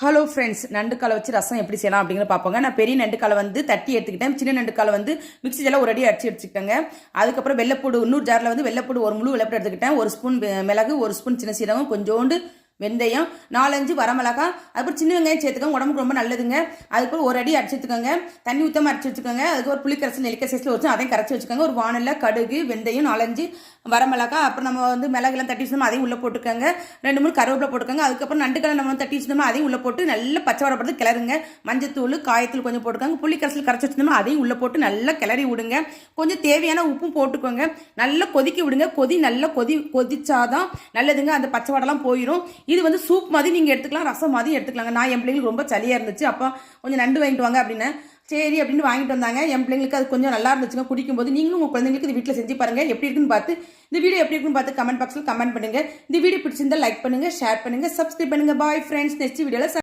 Hello friends, நண்டுக்காலை வச்சு ரசம் எப்படி செய்யலாம் அப்படிங்கிறத பார்ப்போங்க. நான் பெரிய நண்டுக்காலை வந்து தட்டி எடுத்துக்கிட்டேன். சின்ன நண்டுக்காலை வந்து மிக்ஸி ஜாரில் ஒரு அடி அடிச்சு எடுத்துக்கிட்டேங்க. அதுக்கப்புறம் வெள்ளைப்பூடு இன்னொரு ஜாரில் வந்து வெள்ளைப்பூடு ஒரு முழு வெள்ளைப்பூடு எடுத்துக்கிட்டேன். ஒரு ஸ்பூன் மிளகு, ஒரு ஸ்பூன் சின்ன சீரகம், கொஞ்சோண்டு வெந்தயம், 4-5 வரமிளகா, அதுக்கப்புறம் சின்ன வெங்காயம் சேர்த்துக்கோங்க. உடம்புக்கு ரொம்ப நல்லதுங்க. அதுக்கப்புறம் ஒரு அடி அடிச்சு வச்சுக்கோங்க. தண்ணி ஊற்றாம அடிச்சு வச்சுக்கோங்க. அதுக்கு ஒரு புளிக்கரைசல் நெல்லிக்காய் சைஸில் வச்சு அதையும் கரைச்சி வச்சுக்கோங்க. ஒரு வானல்ல கடுகு, வெந்தயம், 4-5 வரமிளகா, அப்புறம் நம்ம வந்து மிளகுலாம் தட்டி வச்சுருந்தோம் அதையும் உள்ளே போட்டுக்கோங்க. 2-3 கருவேப்பிலை போட்டுக்கோங்க. அதுக்கப்புறம் நண்டுக்கலை நம்ம தட்டி வச்சுருந்தோம் அதையும் உள்ளே போட்டு நல்லா பச்சை வடை கிளறுங்க. மஞ்சத்தூள், காயத்தூள் கொஞ்சம் போட்டுக்கோங்க. புளிக்கரைசல் கரைச்சி வச்சுருந்தோம் அதையும் உள்ளே போட்டு நல்லா கிளறி விடுங்க. கொஞ்சம் தேவையான உப்பும் போட்டுக்கோங்க. நல்லா கொதிக்க விடுங்க. நல்லா கொதிச்சாதான் நல்லதுங்க. அந்த பச்சை வடைலாம் போயிடும். இது வந்து சூப் மாதிரி நீங்கள் எடுத்துக்கலாம், ரசம் மாதிரி எடுத்துக்கலாங்க. நான் என் பிள்ளைங்களுக்கு ரொம்ப சளியாக இருந்துச்சு, அப்போ கொஞ்சம் நண்டு வாங்கிட்டு வாங்க அப்படின்னு சரி அப்படின்னு வாங்கிட்டு வந்தாங்க. என் பிள்ளைங்களுக்கு அது கொஞ்சம் நல்லா இருந்துச்சுங்க. குடிக்கும்போது நீங்களும் உங்கள் குழந்தைங்களுக்கு இது வீட்டில் செஞ்சு பாருங்கள். எப்படி இருக்குன்னு பார்த்து இந்த வீடியோ எப்படி இருக்குன்னு பார்த்து கமெண்ட் பாக்ஸில் கமெண்ட் பண்ணுங்கள். இந்த வீடியோ பிடிச்சிருந்தா லைக் பண்ணுங்கள், ஷேர் பண்ணுங்கள், சப்ஸ்கிரைப் பண்ணுங்கள். பாய் ஃப்ரெண்ட்ஸ், நெக்ஸ்ட் வீடியோவில்